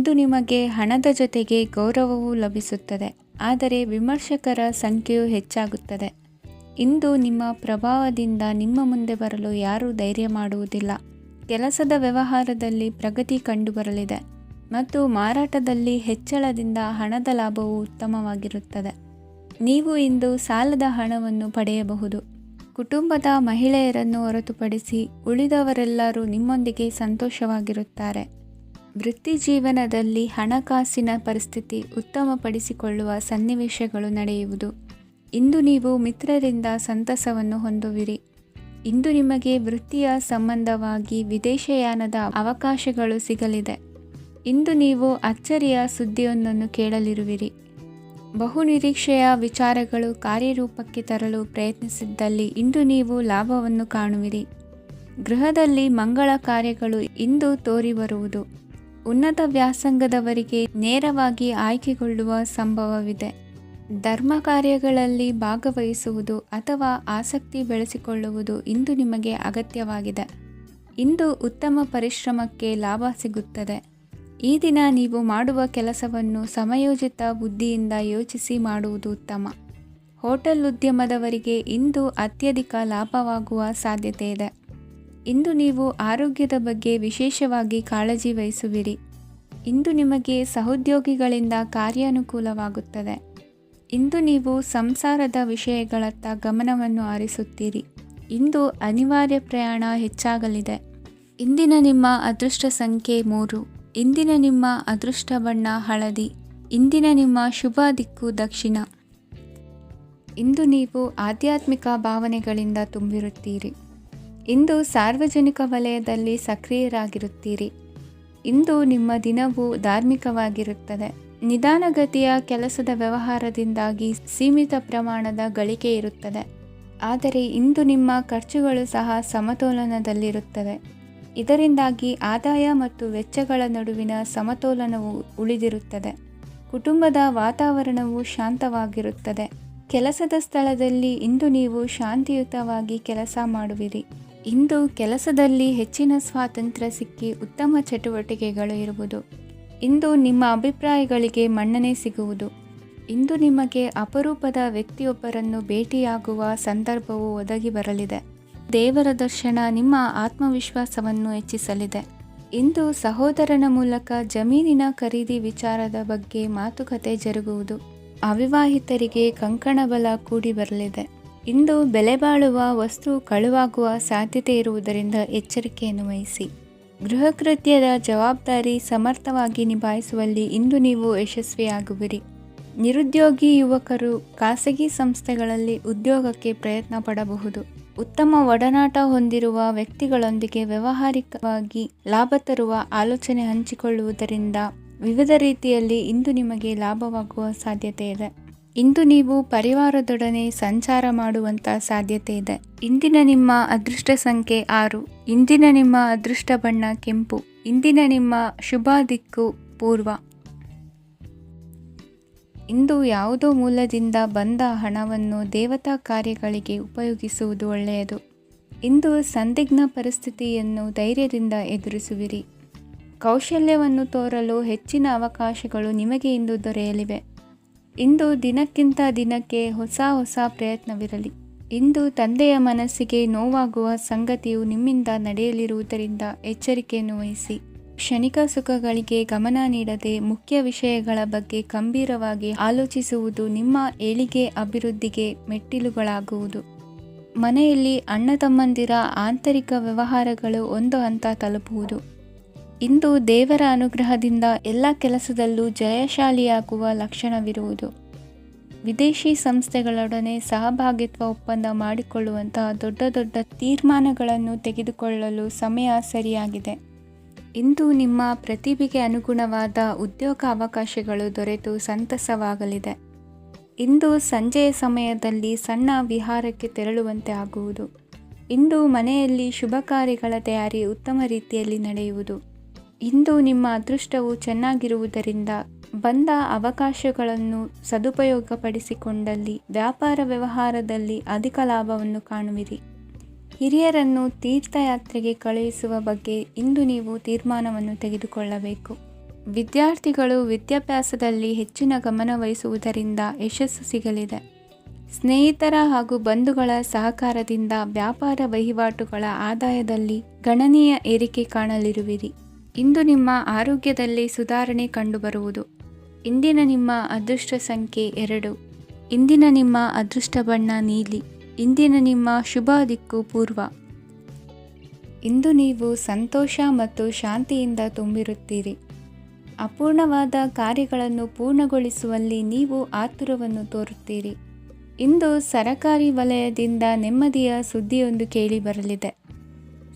ಇಂದು ನಿಮಗೆ ಹಣದ ಜೊತೆಗೆ ಗೌರವವೂ ಲಭಿಸುತ್ತದೆ, ಆದರೆ ವಿಮರ್ಶಕರ ಸಂಖ್ಯೆಯೂ ಹೆಚ್ಚಾಗುತ್ತದೆ. ಇಂದು ನಿಮ್ಮ ಪ್ರಭಾವದಿಂದ ನಿಮ್ಮ ಮುಂದೆ ಬರಲು ಯಾರೂ ಧೈರ್ಯ ಮಾಡುವುದಿಲ್ಲ. ಕೆಲಸದ ವ್ಯವಹಾರದಲ್ಲಿ ಪ್ರಗತಿ ಕಂಡುಬರಲಿದೆ ಮತ್ತು ಮಾರಾಟದಲ್ಲಿ ಹೆಚ್ಚಳದಿಂದ ಹಣದ ಲಾಭವು ಉತ್ತಮವಾಗಿರುತ್ತದೆ. ನೀವು ಇಂದು ಸಾಲದ ಹಣವನ್ನು ಪಡೆಯಬಹುದು. ಕುಟುಂಬದ ಮಹಿಳೆಯರನ್ನು ಹೊರತುಪಡಿಸಿ ಉಳಿದವರೆಲ್ಲರೂ ನಿಮ್ಮೊಂದಿಗೆ ಸಂತೋಷವಾಗಿರುತ್ತಾರೆ. ವೃತ್ತಿ ಜೀವನದಲ್ಲಿ ಹಣಕಾಸಿನ ಪರಿಸ್ಥಿತಿ ಉತ್ತಮಪಡಿಸಿಕೊಳ್ಳುವ ಸನ್ನಿವೇಶಗಳು ನಡೆಯುವುದು. ಇಂದು ನೀವು ಮಿತ್ರರಿಂದ ಸಂತಸವನ್ನು ಹೊಂದುವಿರಿ. ಇಂದು ನಿಮಗೆ ವೃತ್ತಿಯ ಸಂಬಂಧವಾಗಿ ವಿದೇಶಯಾನದ ಅವಕಾಶಗಳು ಸಿಗಲಿದೆ. ಇಂದು ನೀವು ಅಚ್ಚರಿಯ ಸುದ್ದಿಯೊಂದನ್ನು ಕೇಳಲಿರುವಿರಿ. ಬಹುನಿರೀಕ್ಷೆಯ ವಿಚಾರಗಳು ಕಾರ್ಯರೂಪಕ್ಕೆ ತರಲು ಪ್ರಯತ್ನಿಸಿದ್ದಲ್ಲಿ ಇಂದು ನೀವು ಲಾಭವನ್ನು ಕಾಣುವಿರಿ. ಗೃಹದಲ್ಲಿ ಮಂಗಳ ಕಾರ್ಯಗಳು ಇಂದು ತೋರಿಬರುವುದು. ಉನ್ನತ ವ್ಯಾಸಂಗದವರಿಗೆ ನೇರವಾಗಿ ಆಯ್ಕೆಗೊಳ್ಳುವ ಸಂಭವವಿದೆ. ಧರ್ಮ ಕಾರ್ಯಗಳಲ್ಲಿ ಭಾಗವಹಿಸುವುದು ಅಥವಾ ಆಸಕ್ತಿ ಬೆಳೆಸಿಕೊಳ್ಳುವುದು ಇಂದು ನಿಮಗೆ ಅಗತ್ಯವಾಗಿದೆ. ಇಂದು ಉತ್ತಮ ಪರಿಶ್ರಮಕ್ಕೆ ಲಾಭ ಸಿಗುತ್ತದೆ. ಈ ದಿನ ನೀವು ಮಾಡುವ ಕೆಲಸವನ್ನು ಸಮಯೋಚಿತ ಬುದ್ಧಿಯಿಂದ ಯೋಚಿಸಿ ಮಾಡುವುದು ಉತ್ತಮ. ಹೋಟೆಲ್ ಉದ್ಯಮದವರಿಗೆ ಇಂದು ಅತ್ಯಧಿಕ ಲಾಭವಾಗುವ ಸಾಧ್ಯತೆ ಇದೆ. ಇಂದು ನೀವು ಆರೋಗ್ಯದ ಬಗ್ಗೆ ವಿಶೇಷವಾಗಿ ಕಾಳಜಿ ವಹಿಸುವಿರಿ. ಇಂದು ನಿಮಗೆ ಸಹೋದ್ಯೋಗಿಗಳಿಂದ ಕಾರ್ಯಾನುಕೂಲವಾಗುತ್ತದೆ. ಇಂದು ನೀವು ಸಂಸಾರದ ವಿಷಯಗಳತ್ತ ಗಮನವನ್ನು ಹರಿಸುತ್ತೀರಿ. ಇಂದು ಅನಿವಾರ್ಯ ಪ್ರಯಾಣ ಹೆಚ್ಚಾಗಲಿದೆ. ಇಂದಿನ ನಿಮ್ಮ ಅದೃಷ್ಟ ಸಂಖ್ಯೆ 3. ಇಂದಿನ ನಿಮ್ಮ ಅದೃಷ್ಟ ಬಣ್ಣ ಹಳದಿ. ಇಂದಿನ ನಿಮ್ಮ ಶುಭ ದಿಕ್ಕು ದಕ್ಷಿಣ. ಇಂದು ನೀವು ಆಧ್ಯಾತ್ಮಿಕ ಭಾವನೆಗಳಿಂದ ತುಂಬಿರುತ್ತೀರಿ. ಇಂದು ಸಾರ್ವಜನಿಕ ವಲಯದಲ್ಲಿ ಸಕ್ರಿಯರಾಗಿರುತ್ತೀರಿ. ಇಂದು ನಿಮ್ಮ ದಿನವು ಧಾರ್ಮಿಕವಾಗಿರುತ್ತದೆ. ನಿಧಾನಗತಿಯ ಕೆಲಸದ ವ್ಯವಹಾರದಿಂದಾಗಿ ಸೀಮಿತ ಪ್ರಮಾಣದ ಗಳಿಕೆ ಇರುತ್ತದೆ. ಆದರೆ ಇಂದು ನಿಮ್ಮ ಖರ್ಚುಗಳು ಸಹ ಸಮತೋಲನದಲ್ಲಿರುತ್ತವೆ. ಇದರಿಂದಾಗಿ ಆದಾಯ ಮತ್ತು ವೆಚ್ಚಗಳ ನಡುವಿನ ಸಮತೋಲನವು ಉಳಿದಿರುತ್ತದೆ. ಕುಟುಂಬದ ವಾತಾವರಣವು ಶಾಂತವಾಗಿರುತ್ತದೆ. ಕೆಲಸದ ಸ್ಥಳದಲ್ಲಿ ಇಂದು ನೀವು ಶಾಂತಿಯುತವಾಗಿ ಕೆಲಸ ಮಾಡುವಿರಿ. ಇಂದು ಕೆಲಸದಲ್ಲಿ ಹೆಚ್ಚಿನ ಸ್ವಾತಂತ್ರ್ಯ ಸಿಕ್ಕಿ ಉತ್ತಮ ಚಟುವಟಿಕೆಗಳು ಇರುವುದು. ಇಂದು ನಿಮ್ಮ ಅಭಿಪ್ರಾಯಗಳಿಗೆ ಮನ್ನಣೆ ಸಿಗುವುದು. ಇಂದು ನಿಮಗೆ ಅಪರೂಪದ ವ್ಯಕ್ತಿಯೊಬ್ಬರನ್ನು ಭೇಟಿಯಾಗುವ ಸಂದರ್ಭವು ಒದಗಿ ಬರಲಿದೆ. ದೇವರ ದರ್ಶನ ನಿಮ್ಮ ಆತ್ಮವಿಶ್ವಾಸವನ್ನು ಹೆಚ್ಚಿಸಲಿದೆ. ಇಂದು ಸಹೋದರನ ಮೂಲಕ ಜಮೀನಿನ ಖರೀದಿ ವಿಚಾರದ ಬಗ್ಗೆ ಮಾತುಕತೆ ಜರುಗುವುದು. ಅವಿವಾಹಿತರಿಗೆ ಕಂಕಣ ಬಲ ಕೂಡಿ ಬರಲಿದೆ. ಇಂದು ಬೆಲೆ ಬಾಳುವ ವಸ್ತು ಕಳುವಾಗುವ ಸಾಧ್ಯತೆ ಇರುವುದರಿಂದ ಎಚ್ಚರಿಕೆಯನ್ನು ವಹಿಸಿ. ಗೃಹ ಕೃತ್ಯದ ಜವಾಬ್ದಾರಿ ಸಮರ್ಥವಾಗಿ ನಿಭಾಯಿಸುವಲ್ಲಿ ಇಂದು ನೀವು ಯಶಸ್ವಿಯಾಗುವಿರಿ. ನಿರುದ್ಯೋಗಿ ಯುವಕರು ಖಾಸಗಿ ಸಂಸ್ಥೆಗಳಲ್ಲಿ ಉದ್ಯೋಗಕ್ಕೆ ಪ್ರಯತ್ನ ಪಡಬಹುದು. ಉತ್ತಮ ಒಡನಾಟ ಹೊಂದಿರುವ ವ್ಯಕ್ತಿಗಳೊಂದಿಗೆ ವ್ಯಾವಹಾರಿಕವಾಗಿ ಲಾಭ ತರುವ ಆಲೋಚನೆ ಹಂಚಿಕೊಳ್ಳುವುದರಿಂದ ವಿವಿಧ ರೀತಿಯಲ್ಲಿ ಇಂದು ನಿಮಗೆ ಲಾಭವಾಗುವ ಸಾಧ್ಯತೆ ಇದೆ. ಇಂದು ನೀವು ಪರಿವಾರದೊಡನೆ ಸಂಚಾರ ಮಾಡುವಂಥ ಸಾಧ್ಯತೆ ಇದೆ. ಇಂದಿನ ನಿಮ್ಮ ಅದೃಷ್ಟ ಸಂಖ್ಯೆ 6. ಇಂದಿನ ನಿಮ್ಮ ಅದೃಷ್ಟ ಬಣ್ಣ ಕೆಂಪು. ಇಂದಿನ ನಿಮ್ಮ ಶುಭ ದಿಕ್ಕು ಪೂರ್ವ. ಇಂದು ಯಾವುದೋ ಮೂಲದಿಂದ ಬಂದ ಹಣವನ್ನು ದೇವತಾ ಕಾರ್ಯಗಳಿಗೆ ಉಪಯೋಗಿಸುವುದು ಒಳ್ಳೆಯದು. ಇಂದು ಸಂದಿಗ್ಧ ಪರಿಸ್ಥಿತಿಯನ್ನು ಧೈರ್ಯದಿಂದ ಎದುರಿಸುವಿರಿ. ಕೌಶಲ್ಯವನ್ನು ತೋರಲು ಹೆಚ್ಚಿನ ಅವಕಾಶಗಳು ನಿಮಗೆ ಇಂದು ದೊರೆಯಲಿವೆ. ಇಂದು ದಿನಕ್ಕಿಂತ ದಿನಕ್ಕೆ ಹೊಸ ಪ್ರಯತ್ನವಿರಲಿ. ಇಂದು ತಂದೆಯ ಮನಸ್ಸಿಗೆ ನೋವಾಗುವ ಸಂಗತಿಯು ನಿಮ್ಮಿಂದ ನಡೆಯಲಿರುವುದರಿಂದ ಎಚ್ಚರಿಕೆಯನ್ನು ವಹಿಸಿ. ಕ್ಷಣಿಕ ಸುಖಗಳಿಗೆ ಗಮನ ನೀಡದೆ ಮುಖ್ಯ ವಿಷಯಗಳ ಬಗ್ಗೆ ಗಂಭೀರವಾಗಿ ಆಲೋಚಿಸುವುದು ನಿಮ್ಮ ಏಳಿಗೆ ಅಭಿವೃದ್ಧಿಗೆ ಮೆಟ್ಟಿಲುಗಳಾಗುವುದು. ಮನೆಯಲ್ಲಿ ಅಣ್ಣ ತಮ್ಮಂದಿರ ಆಂತರಿಕ ವ್ಯವಹಾರಗಳು ಒಂದು ಹಂತ ತಲುಪುವುದು. ಇಂದು ದೇವರ ಅನುಗ್ರಹದಿಂದ ಎಲ್ಲ ಕೆಲಸದಲ್ಲೂ ಜಯಶಾಲಿಯಾಗುವ ಲಕ್ಷಣವಿರುವುದು. ವಿದೇಶಿ ಸಂಸ್ಥೆಗಳೊಡನೆ ಸಹಭಾಗಿತ್ವ ಒಪ್ಪಂದ ಮಾಡಿಕೊಳ್ಳುವಂತಹ ದೊಡ್ಡ ತೀರ್ಮಾನಗಳನ್ನು ತೆಗೆದುಕೊಳ್ಳಲು ಸಮಯ ಸರಿಯಾಗಿದೆ. ಇಂದು ನಿಮ್ಮ ಪ್ರತಿಭೆಗೆ ಅನುಗುಣವಾದ ಉದ್ಯೋಗ ಅವಕಾಶಗಳು ದೊರೆತು ಸಂತಸವಾಗಲಿದೆ. ಇಂದು ಸಂಜೆಯ ಸಮಯದಲ್ಲಿ ಸಣ್ಣ ವಿಹಾರಕ್ಕೆ ತೆರಳುವಂತೆ ಆಗುವುದು. ಇಂದು ಮನೆಯಲ್ಲಿ ಶುಭ ಕಾರ್ಯಗಳ ತಯಾರಿ ಉತ್ತಮ ರೀತಿಯಲ್ಲಿ ನಡೆಯುವುದು. ಇಂದು ನಿಮ್ಮ ಅದೃಷ್ಟವು ಚೆನ್ನಾಗಿರುವುದರಿಂದ ಬಂದ ಅವಕಾಶಗಳನ್ನು ಸದುಪಯೋಗಪಡಿಸಿಕೊಂಡಲ್ಲಿ ವ್ಯಾಪಾರ ವ್ಯವಹಾರದಲ್ಲಿ ಅಧಿಕ ಲಾಭವನ್ನು ಕಾಣುವಿರಿ. ಹಿರಿಯರನ್ನು ತೀರ್ಥಯಾತ್ರೆಗೆ ಕಳುಹಿಸುವ ಬಗ್ಗೆ ಇಂದು ನೀವು ತೀರ್ಮಾನವನ್ನು ತೆಗೆದುಕೊಳ್ಳಬೇಕು. ವಿದ್ಯಾರ್ಥಿಗಳು ವಿದ್ಯಾಭ್ಯಾಸದಲ್ಲಿ ಹೆಚ್ಚಿನ ಗಮನ ವಹಿಸುವುದರಿಂದ ಯಶಸ್ಸು ಸಿಗಲಿದೆ. ಸ್ನೇಹಿತರ ಹಾಗೂ ಬಂಧುಗಳ ಸಹಕಾರದಿಂದ ವ್ಯಾಪಾರ ವಹಿವಾಟುಗಳ ಆದಾಯದಲ್ಲಿ ಗಣನೀಯ ಏರಿಕೆ ಕಾಣಲಿರುವಿರಿ. ಇಂದು ನಿಮ್ಮ ಆರೋಗ್ಯದಲ್ಲಿ ಸುಧಾರಣೆ ಕಂಡುಬರುವುದು. ಇಂದಿನ ನಿಮ್ಮ ಅದೃಷ್ಟ ಸಂಖ್ಯೆ 2. ಇಂದಿನ ನಿಮ್ಮ ಅದೃಷ್ಟ ಬಣ್ಣ ನೀಲಿ. ಇಂದಿನ ನಿಮ್ಮ ಶುಭ ದಿಕ್ಕು ಪೂರ್ವ. ಇಂದು ನೀವು ಸಂತೋಷ ಮತ್ತು ಶಾಂತಿಯಿಂದ ತುಂಬಿರುತ್ತೀರಿ. ಅಪೂರ್ಣವಾದ ಕಾರ್ಯಗಳನ್ನು ಪೂರ್ಣಗೊಳಿಸುವಲ್ಲಿ ನೀವು ಆತುರವನ್ನು ತೋರುತ್ತೀರಿ. ಇಂದು ಸರಕಾರಿ ವಲಯದಿಂದ ನೆಮ್ಮದಿಯ ಸುದ್ದಿಯೊಂದು ಕೇಳಿಬರಲಿದೆ.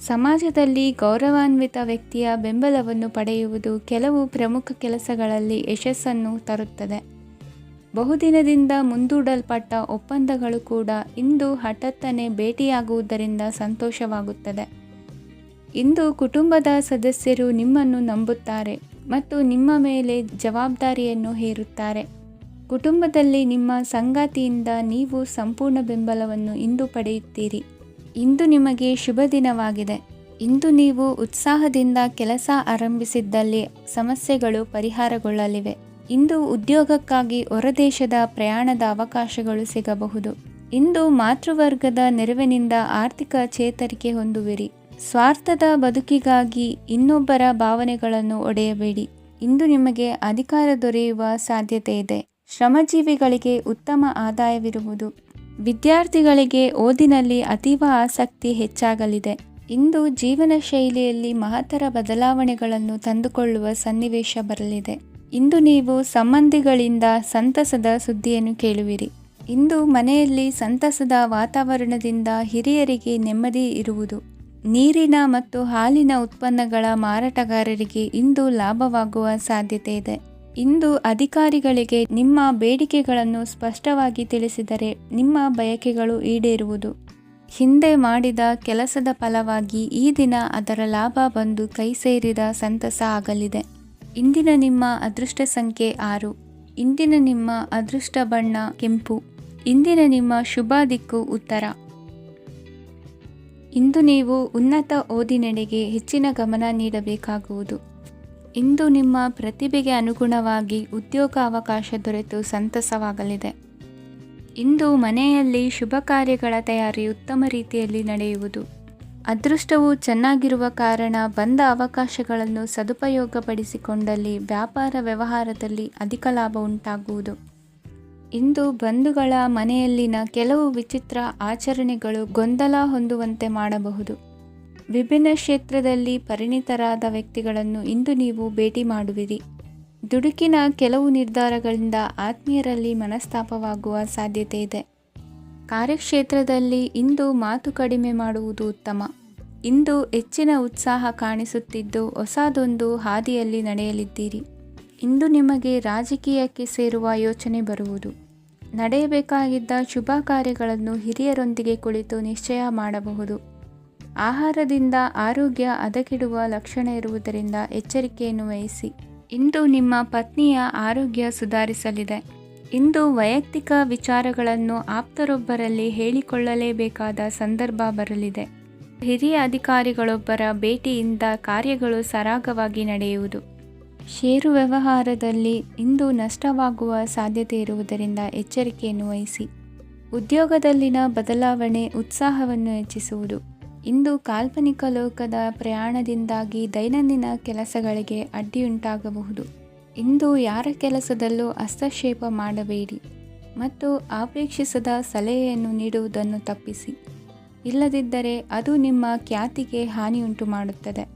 ಸಮಾಜದಲ್ಲಿ ಗೌರವಾನ್ವಿತ ವ್ಯಕ್ತಿಯ ಬೆಂಬಲವನ್ನು ಪಡೆಯುವುದು ಕೆಲವು ಪ್ರಮುಖ ಕೆಲಸಗಳಲ್ಲಿ ಯಶಸ್ಸನ್ನು ತರುತ್ತದೆ. ಬಹುದಿನದಿಂದ ಮುಂದೂಡಲ್ಪಟ್ಟ ಒಪ್ಪಂದಗಳು ಕೂಡ ಇಂದು ಹಠಾತ್ತನೆ ಭೇಟಿಯಾಗುವುದರಿಂದ ಸಂತೋಷವಾಗುತ್ತದೆ. ಇಂದು ಕುಟುಂಬದ ಸದಸ್ಯರು ನಿಮ್ಮನ್ನು ನಂಬುತ್ತಾರೆ ಮತ್ತು ನಿಮ್ಮ ಮೇಲೆ ಜವಾಬ್ದಾರಿಯನ್ನು ಹೇರುತ್ತಾರೆ. ಕುಟುಂಬದಲ್ಲಿ ನಿಮ್ಮ ಸಂಗಾತಿಯಿಂದ ನೀವು ಸಂಪೂರ್ಣ ಬೆಂಬಲವನ್ನು ಇಂದು ಪಡೆಯುತ್ತೀರಿ. ಇಂದು ನಿಮಗೆ ಶುಭ ದಿನವಾಗಿದೆ. ಇಂದು ನೀವು ಉತ್ಸಾಹದಿಂದ ಕೆಲಸ ಆರಂಭಿಸಿದ್ದಲ್ಲಿ ಸಮಸ್ಯೆಗಳು ಪರಿಹಾರಗೊಳ್ಳಲಿವೆ. ಇಂದು ಉದ್ಯೋಗಕ್ಕಾಗಿ ಹೊರದೇಶದ ಪ್ರಯಾಣದ ಅವಕಾಶಗಳು ಸಿಗಬಹುದು. ಇಂದು ಮಾತೃವರ್ಗದ ನೆರವಿನಿಂದ ಆರ್ಥಿಕ ಚೇತರಿಕೆ ಹೊಂದುವಿರಿ. ಸ್ವಾರ್ಥದ ಬದುಕಿಗಾಗಿ ಇನ್ನೊಬ್ಬರ ಭಾವನೆಗಳನ್ನು ಒಡೆಯಬೇಡಿ. ಇಂದು ನಿಮಗೆ ಅಧಿಕಾರ ದೊರೆಯುವ ಸಾಧ್ಯತೆ ಇದೆ. ಶ್ರಮಜೀವಿಗಳಿಗೆ ಉತ್ತಮ ಆದಾಯವಿರುವುದು. ವಿದ್ಯಾರ್ಥಿಗಳಿಗೆ ಓದಿನಲ್ಲಿ ಅತೀವ ಆಸಕ್ತಿ ಹೆಚ್ಚಾಗಲಿದೆ. ಇಂದು ಜೀವನ ಶೈಲಿಯಲ್ಲಿ ಮಹತ್ತರ ಬದಲಾವಣೆಗಳನ್ನು ತಂದುಕೊಳ್ಳುವ ಸನ್ನಿವೇಶ ಬರಲಿದೆ. ಇಂದು ನೀವು ಸಂಬಂಧಿಗಳಿಂದ ಸಂತಸದ ಸುದ್ದಿಯನ್ನು ಕೇಳುವಿರಿ. ಇಂದು ಮನೆಯಲ್ಲಿ ಸಂತಸದ ವಾತಾವರಣದಿಂದ ಹಿರಿಯರಿಗೆ ನೆಮ್ಮದಿ ಇರುವುದು. ನೀರಿನ ಮತ್ತು ಹಾಲಿನ ಉತ್ಪನ್ನಗಳ ಮಾರಾಟಗಾರರಿಗೆ ಇಂದು ಲಾಭವಾಗುವ ಸಾಧ್ಯತೆ ಇದೆ. ಇಂದು ಅಧಿಕಾರಿಗಳಿಗೆ ನಿಮ್ಮ ಬೇಡಿಕೆಗಳನ್ನು ಸ್ಪಷ್ಟವಾಗಿ ತಿಳಿಸಿದರೆ ನಿಮ್ಮ ಬಯಕೆಗಳು ಈಡೇರುವುದು. ಹಿಂದೆ ಮಾಡಿದ ಕೆಲಸದ ಫಲವಾಗಿ ಈ ದಿನ ಅದರ ಲಾಭ ಬಂದು ಕೈ ಸೇರಿದ ಸಂತಸ ಆಗಲಿದೆ. ಇಂದಿನ ನಿಮ್ಮ ಅದೃಷ್ಟ ಸಂಖ್ಯೆ 6. ಇಂದಿನ ನಿಮ್ಮ ಅದೃಷ್ಟ ಬಣ್ಣ ಕೆಂಪು. ಇಂದಿನ ನಿಮ್ಮ ಶುಭ ದಿಕ್ಕು ಉತ್ತರ. ಇಂದು ನೀವು ಉನ್ನತ ಓದಿನೆಡೆಗೆ ಹೆಚ್ಚಿನ ಗಮನ ನೀಡಬೇಕಾಗುವುದು. ಇಂದು ನಿಮ್ಮ ಪ್ರತಿಭೆಗೆ ಅನುಗುಣವಾಗಿ ಉದ್ಯೋಗಾವಕಾಶ ದೊರೆತು ಸಂತಸವಾಗಲಿದೆ. ಇಂದು ಮನೆಯಲ್ಲಿ ಶುಭ ಕಾರ್ಯಗಳ ತಯಾರಿ ಉತ್ತಮ ರೀತಿಯಲ್ಲಿ ನಡೆಯುವುದು. ಅದೃಷ್ಟವು ಚೆನ್ನಾಗಿರುವ ಕಾರಣ ಬಂದ ಅವಕಾಶಗಳನ್ನು ಸದುಪಯೋಗಪಡಿಸಿಕೊಂಡಲ್ಲಿ ವ್ಯಾಪಾರ ವ್ಯವಹಾರದಲ್ಲಿ ಅಧಿಕ ಲಾಭ ಉಂಟಾಗುವುದು. ಇಂದು ಬಂಧುಗಳ ಮನೆಯಲ್ಲಿನ ಕೆಲವು ವಿಚಿತ್ರ ಆಚರಣೆಗಳು ಗೊಂದಲ ಹೊಂದುವಂತೆ ಮಾಡಬಹುದು. ವಿಭಿನ್ನ ಕ್ಷೇತ್ರದಲ್ಲಿ ಪರಿಣಿತರಾದ ವ್ಯಕ್ತಿಗಳನ್ನು ಇಂದು ನೀವು ಭೇಟಿ ಮಾಡುವಿರಿ. ದುಡುಕಿನ ಕೆಲವು ನಿರ್ಧಾರಗಳಿಂದ ಆತ್ಮೀಯರಲ್ಲಿ ಮನಸ್ತಾಪವಾಗುವ ಸಾಧ್ಯತೆ ಇದೆ. ಕಾರ್ಯಕ್ಷೇತ್ರದಲ್ಲಿ ಇಂದು ಮಾತು ಕಡಿಮೆ ಮಾಡುವುದು ಉತ್ತಮ. ಇಂದು ಹೆಚ್ಚಿನ ಉತ್ಸಾಹ ಕಾಣಿಸುತ್ತಿದ್ದು ಹೊಸದೊಂದು ಹಾದಿಯಲ್ಲಿ ನಡೆಯಲಿದ್ದೀರಿ. ಇಂದು ನಿಮಗೆ ರಾಜಕೀಯಕ್ಕೆ ಸೇರುವ ಯೋಚನೆ ಬರುವುದು. ನಡೆಯಬೇಕಾಗಿದ್ದ ಶುಭ ಕಾರ್ಯಗಳನ್ನು ಹಿರಿಯರೊಂದಿಗೆ ಕುಳಿತು ನಿಶ್ಚಯ ಮಾಡಬಹುದು. ಆಹಾರದಿಂದ ಆರೋಗ್ಯ ಹದಗೆಡುವ ಲಕ್ಷಣ ಇರುವುದರಿಂದ ಎಚ್ಚರಿಕೆಯನ್ನು ವಹಿಸಿ. ಇಂದು ನಿಮ್ಮ ಪತ್ನಿಯ ಆರೋಗ್ಯ ಸುಧಾರಿಸಲಿದೆ. ಇಂದು ವೈಯಕ್ತಿಕ ವಿಚಾರಗಳನ್ನು ಆಪ್ತರೊಬ್ಬರಲ್ಲಿ ಹೇಳಿಕೊಳ್ಳಲೇಬೇಕಾದ ಸಂದರ್ಭ ಬರಲಿದೆ. ಹಿರಿಯ ಅಧಿಕಾರಿಗಳೊಬ್ಬರ ಭೇಟಿಯಿಂದ ಕಾರ್ಯಗಳು ಸರಾಗವಾಗಿ ನಡೆಯುವುದು. ಷೇರು ವ್ಯವಹಾರದಲ್ಲಿ ಇಂದು ನಷ್ಟವಾಗುವ ಸಾಧ್ಯತೆ ಇರುವುದರಿಂದ ಎಚ್ಚರಿಕೆಯನ್ನು ವಹಿಸಿ. ಉದ್ಯೋಗದಲ್ಲಿನ ಬದಲಾವಣೆ ಉತ್ಸಾಹವನ್ನು ಹೆಚ್ಚಿಸುವುದು. ಇಂದು ಕಾಲ್ಪನಿಕ ಲೋಕದ ಪ್ರಯಾಣದಿಂದಾಗಿ ದೈನಂದಿನ ಕೆಲಸಗಳಿಗೆ ಅಡ್ಡಿಯುಂಟಾಗಬಹುದು. ಇಂದು ಯಾರ ಕೆಲಸದಲ್ಲೂ ಹಸ್ತಕ್ಷೇಪ ಮಾಡಬೇಡಿ ಮತ್ತು ಅಪೇಕ್ಷಿಸದ ಸಲಹೆಯನ್ನು ನೀಡುವುದನ್ನು ತಪ್ಪಿಸಿ. ಇಲ್ಲದಿದ್ದರೆ ಅದು ನಿಮ್ಮ ಖ್ಯಾತಿಗೆ ಹಾನಿಯುಂಟು ಮಾಡುತ್ತದೆ.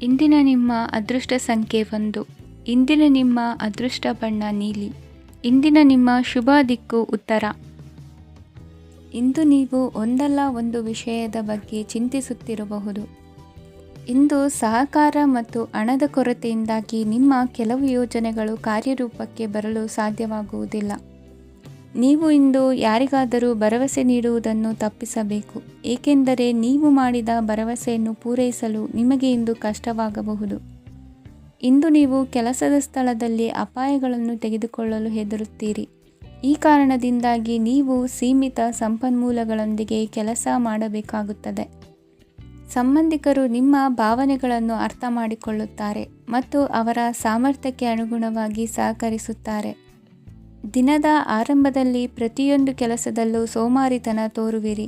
ಇಂದಿನ ನಿಮ್ಮ ಅದೃಷ್ಟ ಸಂಖ್ಯೆ 1. ಇಂದಿನ ನಿಮ್ಮ ಅದೃಷ್ಟ ಬಣ್ಣ ನೀಲಿ. ಇಂದಿನ ನಿಮ್ಮ ಶುಭ ದಿಕ್ಕು ಉತ್ತರ. ಇಂದು ನೀವು ಒಂದಲ್ಲ ಒಂದು ವಿಷಯದ ಬಗ್ಗೆ ಚಿಂತಿಸುತ್ತಿರಬಹುದು. ಇಂದು ಸಹಕಾರ ಮತ್ತು ಹಣದ ಕೊರತೆಯಿಂದಾಗಿ ನಿಮ್ಮ ಕೆಲವು ಯೋಜನೆಗಳು ಕಾರ್ಯರೂಪಕ್ಕೆ ಬರಲು ಸಾಧ್ಯವಾಗುವುದಿಲ್ಲ. ನೀವು ಇಂದು ಯಾರಿಗಾದರೂ ಭರವಸೆ ನೀಡುವುದನ್ನು ತಪ್ಪಿಸಬೇಕು, ಏಕೆಂದರೆ ನೀವು ಮಾಡಿದ ಭರವಸೆಯನ್ನು ಪೂರೈಸಲು ನಿಮಗೆ ಇಂದು ಕಷ್ಟವಾಗಬಹುದು. ಇಂದು ನೀವು ಕೆಲಸದ ಸ್ಥಳದಲ್ಲಿ ಅಪಾಯಗಳನ್ನು ತೆಗೆದುಕೊಳ್ಳಲು ಹೆದರುತ್ತೀರಿ. ಈ ಕಾರಣದಿಂದಾಗಿ ನೀವು ಸೀಮಿತ ಸಂಪನ್ಮೂಲಗಳೊಂದಿಗೆ ಕೆಲಸ ಮಾಡಬೇಕಾಗುತ್ತದೆ. ಸಂಬಂಧಿಕರು ನಿಮ್ಮ ಭಾವನೆಗಳನ್ನು ಅರ್ಥ ಮಾಡಿಕೊಳ್ಳುತ್ತಾರೆ ಮತ್ತು ಅವರ ಸಾಮರ್ಥ್ಯಕ್ಕೆ ಅನುಗುಣವಾಗಿ ಸಹಕರಿಸುತ್ತಾರೆ. ದಿನದ ಆರಂಭದಲ್ಲಿ ಪ್ರತಿಯೊಂದು ಕೆಲಸದಲ್ಲೂ ಸೋಮಾರಿತನ ತೋರುವಿರಿ.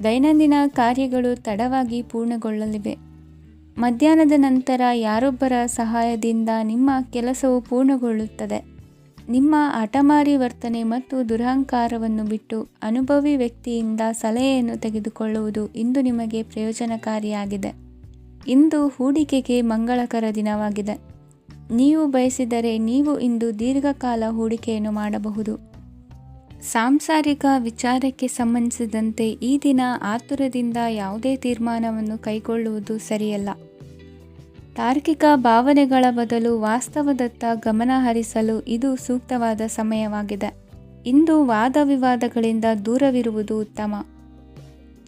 ದೈನಂದಿನ ಕಾರ್ಯಗಳು ತಡವಾಗಿ ಪೂರ್ಣಗೊಳ್ಳಲಿವೆ. ಮಧ್ಯಾಹ್ನದ ನಂತರ ಯಾರೊಬ್ಬರ ಸಹಾಯದಿಂದ ನಿಮ್ಮ ಕೆಲಸವು ಪೂರ್ಣಗೊಳ್ಳುತ್ತದೆ. ನಿಮ್ಮ ಹಠಮಾರಿ ವರ್ತನೆ ಮತ್ತು ದುರಹಂಕಾರವನ್ನು ಬಿಟ್ಟು ಅನುಭವಿ ವ್ಯಕ್ತಿಯಿಂದ ಸಲಹೆಯನ್ನು ತೆಗೆದುಕೊಳ್ಳುವುದು ಇಂದು ನಿಮಗೆ ಪ್ರಯೋಜನಕಾರಿಯಾಗಿದೆ. ಇಂದು ಹೂಡಿಕೆಗೆ ಮಂಗಳಕರ ದಿನವಾಗಿದೆ. ನೀವು ಬಯಸಿದರೆ ನೀವು ಇಂದು ದೀರ್ಘಕಾಲ ಹೂಡಿಕೆಯನ್ನು ಮಾಡಬಹುದು. ಸಾಂಸಾರಿಕ ವಿಚಾರಕ್ಕೆ ಸಂಬಂಧಿಸಿದಂತೆ ಈ ದಿನ ಆತುರದಿಂದ ಯಾವುದೇ ತೀರ್ಮಾನವನ್ನು ಕೈಗೊಳ್ಳುವುದು ಸರಿಯಲ್ಲ. ತಾರ್ಕಿಕ ಭಾವನೆಗಳ ಬದಲು ವಾಸ್ತವದತ್ತ ಗಮನ ಹರಿಸಲು ಇದು ಸೂಕ್ತವಾದ ಸಮಯವಾಗಿದೆ. ಇಂದು ವಾದ ವಿವಾದಗಳಿಂದ ದೂರವಿರುವುದು ಉತ್ತಮ.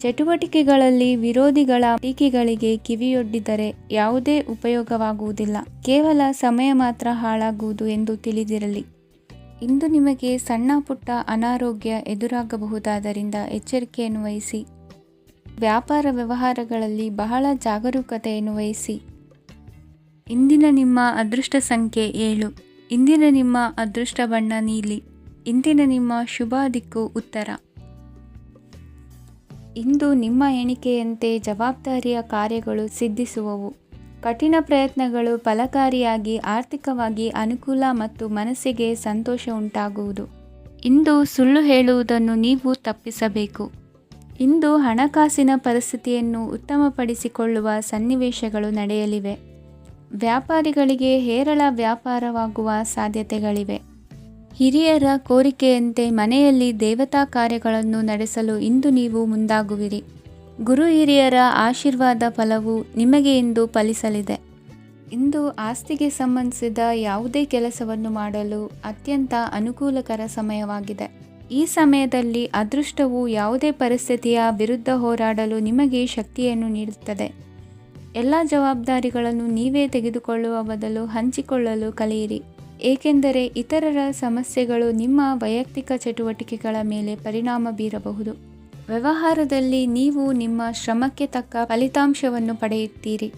ಚಟುವಟಿಕೆಗಳಲ್ಲಿ ವಿರೋಧಿಗಳ ಟೀಕೆಗಳಿಗೆ ಕಿವಿಯೊಡ್ಡಿದರೆ ಯಾವುದೇ ಉಪಯೋಗವಾಗುವುದಿಲ್ಲ. ಕೇವಲ ಸಮಯ ಮಾತ್ರ ಹಾಳಾಗುವುದು ಎಂದು ತಿಳಿದಿರಲಿ. ಇಂದು ನಿಮಗೆ ಸಣ್ಣ ಪುಟ್ಟ ಅನಾರೋಗ್ಯ ಎದುರಾಗಬಹುದಾದ್ದರಿಂದ ಎಚ್ಚರಿಕೆಯನ್ನು ವಹಿಸಿ. ವ್ಯಾಪಾರ ವ್ಯವಹಾರಗಳಲ್ಲಿ ಬಹಳ ಜಾಗರೂಕತೆಯನ್ನು ವಹಿಸಿ. ಇಂದಿನ ನಿಮ್ಮ ಅದೃಷ್ಟ ಸಂಖ್ಯೆ 7. ಇಂದಿನ ನಿಮ್ಮ ಅದೃಷ್ಟ ಬಣ್ಣ ನೀಲಿ. ಇಂದಿನ ನಿಮ್ಮ ಶುಭ ದಿಕ್ಕು ಉತ್ತರ. ಇಂದು ನಿಮ್ಮ ಎಣಿಕೆಯಂತೆ ಜವಾಬ್ದಾರಿಯ ಕಾರ್ಯಗಳು ಸಿದ್ಧಿಸುವವು. ಕಠಿಣ ಪ್ರಯತ್ನಗಳು ಫಲಕಾರಿಯಾಗಿ ಆರ್ಥಿಕವಾಗಿ ಅನುಕೂಲ ಮತ್ತು ಮನಸ್ಸಿಗೆ ಸಂತೋಷ ಉಂಟಾಗುವುದು. ಇಂದು ಸುಳ್ಳು ಹೇಳುವುದನ್ನು ನೀವು ತಪ್ಪಿಸಬೇಕು. ಇಂದು ಹಣಕಾಸಿನ ಪರಿಸ್ಥಿತಿಯನ್ನು ಉತ್ತಮಪಡಿಸಿಕೊಳ್ಳುವ ಸನ್ನಿವೇಶಗಳು ನಡೆಯಲಿವೆ. ವ್ಯಾಪಾರಿಗಳಿಗೆ ಹೇರಳ ವ್ಯಾಪಾರವಾಗುವ ಸಾಧ್ಯತೆಗಳಿವೆ. ಹಿರಿಯರ ಕೋರಿಕೆಯಂತೆ ಮನೆಯಲ್ಲಿ ದೇವತಾ ಕಾರ್ಯಗಳನ್ನು ನಡೆಸಲು ಇಂದು ನೀವು ಮುಂದಾಗುವಿರಿ. ಗುರು ಹಿರಿಯರ ಆಶೀರ್ವಾದ ಫಲವು ನಿಮಗೆ ಇಂದು ಫಲಿಸಲಿದೆ. ಇಂದು ಆಸ್ತಿಗೆ ಸಂಬಂಧಿಸಿದ ಯಾವುದೇ ಕೆಲಸವನ್ನು ಮಾಡಲು ಅತ್ಯಂತ ಅನುಕೂಲಕರ ಸಮಯವಾಗಿದೆ. ಈ ಸಮಯದಲ್ಲಿ ಅದೃಷ್ಟವು ಯಾವುದೇ ಪರಿಸ್ಥಿತಿಯ ವಿರುದ್ಧ ಹೋರಾಡಲು ನಿಮಗೆ ಶಕ್ತಿಯನ್ನು ನೀಡುತ್ತದೆ. ಎಲ್ಲ ಜವಾಬ್ದಾರಿಗಳನ್ನು ನೀವೇ ತೆಗೆದುಕೊಳ್ಳುವ ಬದಲು ಹಂಚಿಕೊಳ್ಳಲು ಕಲಿಯಿರಿ, ಏಕೆಂದರೆ ಇತರರ ಸಮಸ್ಯೆಗಳು ನಿಮ್ಮ ವೈಯಕ್ತಿಕ ಚಟುವಟಿಕೆಗಳ ಮೇಲೆ ಪರಿಣಾಮ ಬೀರಬಹುದು. ವ್ಯವಹಾರದಲ್ಲಿ ನೀವು ನಿಮ್ಮ ಶ್ರಮಕ್ಕೆ ತಕ್ಕ ಫಲಿತಾಂಶವನ್ನು ಪಡೆಯುತ್ತೀರಿ.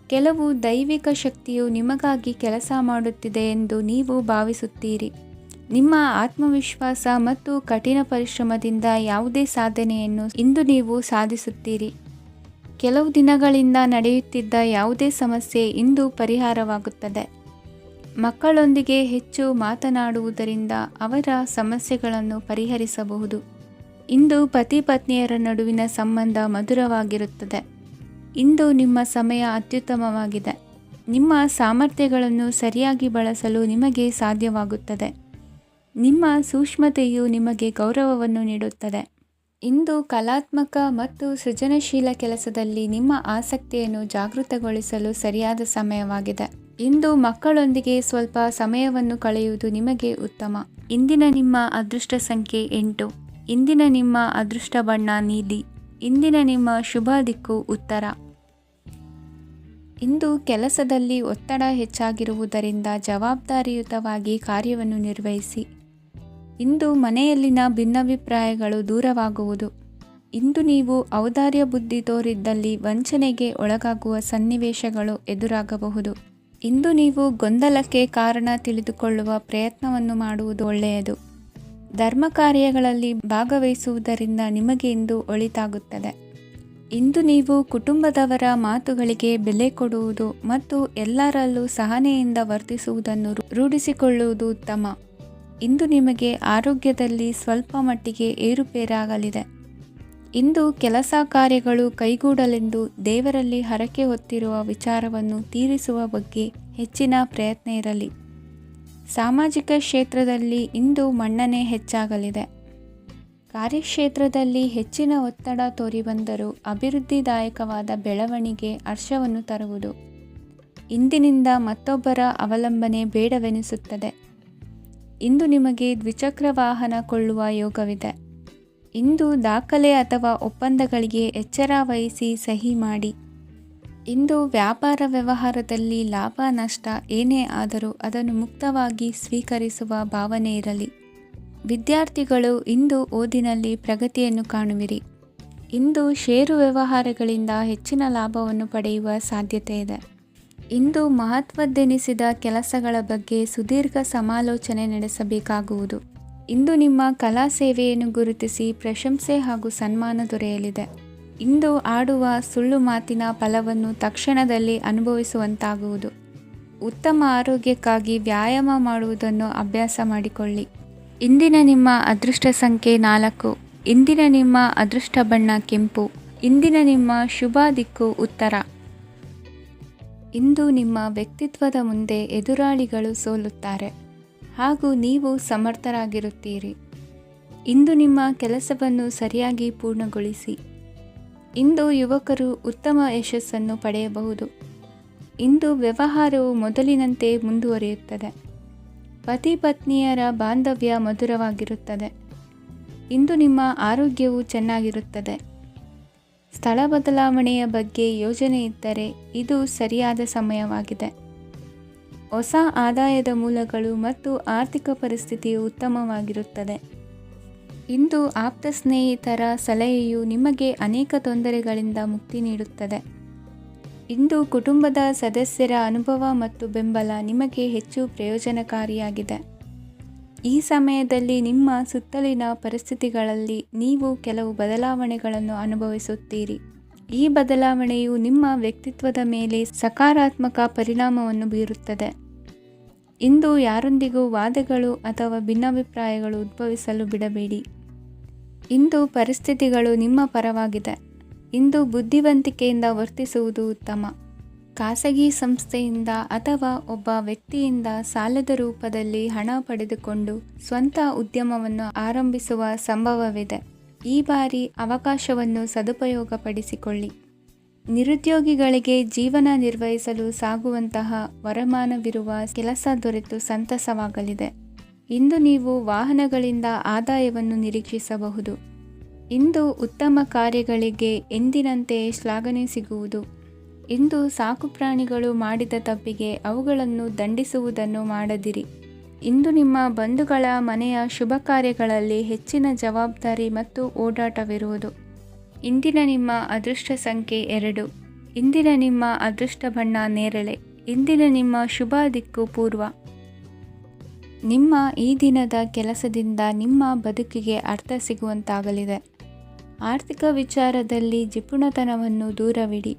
ಕೆಲವು ದೈವಿಕ ಶಕ್ತಿಯು ನಿಮಗಾಗಿ ಕೆಲಸ ಮಾಡುತ್ತಿದೆ ಎಂದು ನೀವು ಭಾವಿಸುತ್ತೀರಿ. ನಿಮ್ಮ ಆತ್ಮವಿಶ್ವಾಸ ಮತ್ತು ಕಠಿಣ ಪರಿಶ್ರಮದಿಂದ ಯಾವುದೇ ಸಾಧನೆಯನ್ನು ಇಂದು ನೀವು ಸಾಧಿಸುತ್ತೀರಿ. ಕೆಲವು ದಿನಗಳಿಂದ ನಡೆಯುತ್ತಿದ್ದ ಯಾವುದೇ ಸಮಸ್ಯೆ ಇಂದು ಪರಿಹಾರವಾಗುತ್ತದೆ. ಮಕ್ಕಳೊಂದಿಗೆ ಹೆಚ್ಚು ಮಾತನಾಡುವುದರಿಂದ ಅವರ ಸಮಸ್ಯೆಗಳನ್ನು ಪರಿಹರಿಸಬಹುದು. ಇಂದು ಪತಿ ಪತ್ನಿಯರ ನಡುವಿನ ಸಂಬಂಧ ಮಧುರವಾಗಿರುತ್ತದೆ. ಇಂದು ನಿಮ್ಮ ಸಮಯ ಅತ್ಯುತ್ತಮವಾಗಿದೆ. ನಿಮ್ಮ ಸಾಮರ್ಥ್ಯಗಳನ್ನು ಸರಿಯಾಗಿ ಬಳಸಲು ನಿಮಗೆ ಸಾಧ್ಯವಾಗುತ್ತದೆ. ನಿಮ್ಮ ಸೂಕ್ಷ್ಮತೆಯು ನಿಮಗೆ ಗೌರವವನ್ನು ನೀಡುತ್ತದೆ. ಇಂದು ಕಲಾತ್ಮಕ ಮತ್ತು ಸೃಜನಶೀಲ ಕೆಲಸದಲ್ಲಿ ನಿಮ್ಮ ಆಸಕ್ತಿಯನ್ನು ಜಾಗೃತಗೊಳಿಸಲು ಸರಿಯಾದ ಸಮಯವಾಗಿದೆ. ಇಂದು ಮಕ್ಕಳೊಂದಿಗೆ ಸ್ವಲ್ಪ ಸಮಯವನ್ನು ಕಳೆಯುವುದು ನಿಮಗೆ ಉತ್ತಮ. ಇಂದಿನ ನಿಮ್ಮ ಅದೃಷ್ಟ ಸಂಖ್ಯೆ 8. ಇಂದಿನ ನಿಮ್ಮ ಅದೃಷ್ಟ ಬಣ್ಣ ನೀಲಿ. ಇಂದಿನ ನಿಮ್ಮ ಶುಭ ದಿಕ್ಕು ಉತ್ತರ. ಇಂದು ಕೆಲಸದಲ್ಲಿ ಒತ್ತಡ ಹೆಚ್ಚಾಗಿರುವುದರಿಂದ ಜವಾಬ್ದಾರಿಯುತವಾಗಿ ಕಾರ್ಯವನ್ನು ನಿರ್ವಹಿಸಿ. ಇಂದು ಮನೆಯಲ್ಲಿನ ಭಿನ್ನಾಭಿಪ್ರಾಯಗಳು ದೂರವಾಗುವುದು. ಇಂದು ನೀವು ಔದಾರ್ಯ ಬುದ್ಧಿ ತೋರಿದ್ದಲ್ಲಿ ವಂಚನೆಗೆ ಒಳಗಾಗುವ ಸನ್ನಿವೇಶಗಳು ಎದುರಾಗಬಹುದು. ಇಂದು ನೀವು ಗೊಂದಲಕ್ಕೆ ಕಾರಣ ತಿಳಿದುಕೊಳ್ಳುವ ಪ್ರಯತ್ನವನ್ನು ಮಾಡುವುದು ಒಳ್ಳೆಯದು. ಧರ್ಮ ಕಾರ್ಯಗಳಲ್ಲಿ ಭಾಗವಹಿಸುವುದರಿಂದ ನಿಮಗೆ ಇಂದು ಒಳಿತಾಗುತ್ತದೆ. ಇಂದು ನೀವು ಕುಟುಂಬದವರ ಮಾತುಗಳಿಗೆ ಬೆಲೆ ಕೊಡುವುದು ಮತ್ತು ಎಲ್ಲರಲ್ಲೂ ಸಹನೆಯಿಂದ ವರ್ತಿಸುವುದನ್ನು ರೂಢಿಸಿಕೊಳ್ಳುವುದು ಉತ್ತಮ. ಇಂದು ನಿಮಗೆ ಆರೋಗ್ಯದಲ್ಲಿ ಸ್ವಲ್ಪ ಮಟ್ಟಿಗೆ ಏರುಪೇರಾಗಲಿದೆ. ಇಂದು ಕೆಲಸ ಕಾರ್ಯಗಳು ಕೈಗೂಡಲೆಂದು ದೇವರಲ್ಲಿ ಹರಕೆ ಹೊತ್ತಿರುವ ವಿಚಾರವನ್ನು ತೀರಿಸುವ ಬಗ್ಗೆ ಹೆಚ್ಚಿನ ಪ್ರಯತ್ನ ಇರಲಿ. ಸಾಮಾಜಿಕ ಕ್ಷೇತ್ರದಲ್ಲಿ ಇಂದು ಮನ್ನಣೆ ಹೆಚ್ಚಾಗಲಿದೆ. ಕಾರ್ಯಕ್ಷೇತ್ರದಲ್ಲಿ ಹೆಚ್ಚಿನ ಒತ್ತಡ ತೋರಿಬಂದರೂ ಅಭಿವೃದ್ಧಿದಾಯಕವಾದ ಬೆಳವಣಿಗೆ ಹರ್ಷವನ್ನು ತರುವುದು. ಇಂದಿನಿಂದ ಮತ್ತೊಬ್ಬರ ಅವಲಂಬನೆ ಬೇಡವೆನಿಸುತ್ತದೆ. ಇಂದು ನಿಮಗೆ ದ್ವಿಚಕ್ರ ವಾಹನ ಕೊಳ್ಳುವ ಯೋಗವಿದೆ. ಇಂದು ದಾಖಲೆ ಅಥವಾ ಒಪ್ಪಂದಗಳಿಗೆ ಎಚ್ಚರ ವಹಿಸಿ ಸಹಿ ಮಾಡಿ. ಇಂದು ವ್ಯಾಪಾರ ವ್ಯವಹಾರದಲ್ಲಿ ಲಾಭ ನಷ್ಟ ಏನೇ ಆದರೂ ಅದನ್ನು ಮುಕ್ತವಾಗಿ ಸ್ವೀಕರಿಸುವ ಭಾವನೆ ಇರಲಿ. ವಿದ್ಯಾರ್ಥಿಗಳು ಇಂದು ಓದಿನಲ್ಲಿ ಪ್ರಗತಿಯನ್ನು ಕಾಣುವಿರಿ. ಇಂದು ಷೇರು ವ್ಯವಹಾರಗಳಿಂದ ಹೆಚ್ಚಿನ ಲಾಭವನ್ನು ಪಡೆಯುವ ಸಾಧ್ಯತೆ ಇದೆ. ಇಂದು ಮಹತ್ವದ್ದೆನಿಸಿದ ಕೆಲಸಗಳ ಬಗ್ಗೆ ಸುದೀರ್ಘ ಸಮಾಲೋಚನೆ ನಡೆಸಬೇಕಾಗುವುದು. ಇಂದು ನಿಮ್ಮ ಕಲಾ ಸೇವೆಯನ್ನು ಗುರುತಿಸಿ ಪ್ರಶಂಸೆ ಹಾಗೂ ಸನ್ಮಾನ ದೊರೆಯಲಿದೆ. ಇಂದು ಆಡುವ ಸುಳ್ಳು ಮಾತಿನ ಫಲವನ್ನು ತಕ್ಷಣದಲ್ಲಿ ಅನುಭವಿಸುವಂತಾಗುವುದು. ಉತ್ತಮ ಆರೋಗ್ಯಕ್ಕಾಗಿ ವ್ಯಾಯಾಮ ಮಾಡುವುದನ್ನು ಅಭ್ಯಾಸ ಮಾಡಿಕೊಳ್ಳಿ. ಇಂದಿನ ನಿಮ್ಮ ಅದೃಷ್ಟ ಸಂಖ್ಯೆ 4. ಇಂದಿನ ನಿಮ್ಮ ಅದೃಷ್ಟ ಬಣ್ಣ ಕೆಂಪು. ಇಂದಿನ ನಿಮ್ಮ ಶುಭ ದಿಕ್ಕು ಉತ್ತರ. ಇಂದು ನಿಮ್ಮ ವ್ಯಕ್ತಿತ್ವದ ಮುಂದೆ ಎದುರಾಳಿಗಳು ಸೋಲುತ್ತಾರೆ ಹಾಗೂ ನೀವು ಸಮರ್ಥರಾಗಿರುತ್ತೀರಿ. ಇಂದು ನಿಮ್ಮ ಕೆಲಸವನ್ನು ಸರಿಯಾಗಿ ಪೂರ್ಣಗೊಳಿಸಿ. ಇಂದು ಯುವಕರು ಉತ್ತಮ ಯಶಸ್ಸನ್ನು ಪಡೆಯಬಹುದು. ಇಂದು ವ್ಯವಹಾರವು ಮೊದಲಿನಂತೆ ಮುಂದುವರಿಯುತ್ತದೆ. ಪತಿ ಪತ್ನಿಯರ ಬಾಂಧವ್ಯ ಮಧುರವಾಗಿರುತ್ತದೆ. ಇಂದು ನಿಮ್ಮ ಆರೋಗ್ಯವು ಚೆನ್ನಾಗಿರುತ್ತದೆ. ಸ್ಥಳ ಬದಲಾವಣೆಯ ಬಗ್ಗೆ ಯೋಜನೆ ಇದ್ದರೆ ಇದು ಸರಿಯಾದ ಸಮಯವಾಗಿದೆ. ಹೊಸ ಆದಾಯದ ಮೂಲಗಳು ಮತ್ತು ಆರ್ಥಿಕ ಪರಿಸ್ಥಿತಿಯು ಉತ್ತಮವಾಗಿರುತ್ತದೆ. ಇಂದು ಆಪ್ತ ಸ್ನೇಹಿತರ ಸಲಹೆಯು ನಿಮಗೆ ಅನೇಕ ತೊಂದರೆಗಳಿಂದ ಮುಕ್ತಿ ನೀಡುತ್ತದೆ. ಇಂದು ಕುಟುಂಬದ ಸದಸ್ಯರ ಅನುಭವ ಮತ್ತು ಬೆಂಬಲ ನಿಮಗೆ ಹೆಚ್ಚು ಪ್ರಯೋಜನಕಾರಿಯಾಗಿದೆ. ಈ ಸಮಯದಲ್ಲಿ ನಿಮ್ಮ ಸುತ್ತಲಿನ ಪರಿಸ್ಥಿತಿಗಳಲ್ಲಿ ನೀವು ಕೆಲವು ಬದಲಾವಣೆಗಳನ್ನು ಅನುಭವಿಸುತ್ತೀರಿ. ಈ ಬದಲಾವಣೆಯು ನಿಮ್ಮ ವ್ಯಕ್ತಿತ್ವದ ಮೇಲೆ ಸಕಾರಾತ್ಮಕ ಪರಿಣಾಮವನ್ನು ಬೀರುತ್ತದೆ. ಇಂದು ಯಾರೊಂದಿಗೂ ವಾದಗಳು ಅಥವಾ ಭಿನ್ನಾಭಿಪ್ರಾಯಗಳು ಉದ್ಭವಿಸಲು ಬಿಡಬೇಡಿ. ಇಂದು ಪರಿಸ್ಥಿತಿಗಳು ನಿಮ್ಮ ಪರವಾಗಿದೆ. ಇಂದು ಬುದ್ಧಿವಂತಿಕೆಯಿಂದ ವರ್ತಿಸುವುದು ಉತ್ತಮ. ಖಾಸಗಿ ಸಂಸ್ಥೆಯಿಂದ ಅಥವಾ ಒಬ್ಬ ವ್ಯಕ್ತಿಯಿಂದ ಸಾಲದ ರೂಪದಲ್ಲಿ ಹಣ ಪಡೆದುಕೊಂಡು ಸ್ವಂತ ಉದ್ಯಮವನ್ನು ಆರಂಭಿಸುವ ಸಂಭವವಿದೆ. ಈ ಬಾರಿ ಅವಕಾಶವನ್ನು ಸದುಪಯೋಗಪಡಿಸಿಕೊಳ್ಳಿ. ನಿರುದ್ಯೋಗಿಗಳಿಗೆ ಜೀವನ ನಿರ್ವಹಿಸಲು ಸಾಗುವಂತಹ ವರಮಾನವಿರುವ ಕೆಲಸ ದೊರೆತು ಸಂತಸವಾಗಲಿದೆ. ಇಂದು ನೀವು ವಾಹನಗಳಿಂದ ಆದಾಯವನ್ನು ನಿರೀಕ್ಷಿಸಬಹುದು. ಇಂದು ಉತ್ತಮ ಕಾರ್ಯಗಳಿಗೆ ಎಂದಿನಂತೆ ಶ್ಲಾಘನೆ ಸಿಗುವುದು. ಇಂದು ಸಾಕುಪ್ರಾಣಿಗಳು ಮಾಡಿದ ತಪ್ಪಿಗೆ ಅವುಗಳನ್ನು ದಂಡಿಸುವುದನ್ನು ಮಾಡದಿರಿ. ಇಂದು ನಿಮ್ಮ ಬಂಧುಗಳ ಮನೆಯ ಶುಭ ಕಾರ್ಯಗಳಲ್ಲಿ ಹೆಚ್ಚಿನ ಜವಾಬ್ದಾರಿ ಮತ್ತು ಓಡಾಟವಿರುವುದು. ಇಂದಿನ ನಿಮ್ಮ ಅದೃಷ್ಟ ಸಂಖ್ಯೆ 2. ಇಂದಿನ ನಿಮ್ಮ ಅದೃಷ್ಟ ಬಣ್ಣ ನೇರಳೆ. ಇಂದಿನ ನಿಮ್ಮ ಶುಭ ದಿಕ್ಕು ಪೂರ್ವ. ನಿಮ್ಮ ಈ ದಿನದ ಕೆಲಸದಿಂದ ನಿಮ್ಮ ಬದುಕಿಗೆ ಅರ್ಥ ಸಿಗುವಂತಾಗಲಿದೆ. ಆರ್ಥಿಕ ವಿಚಾರದಲ್ಲಿ ಜಿಪುಣತನವನ್ನು ದೂರವಿಡಿ.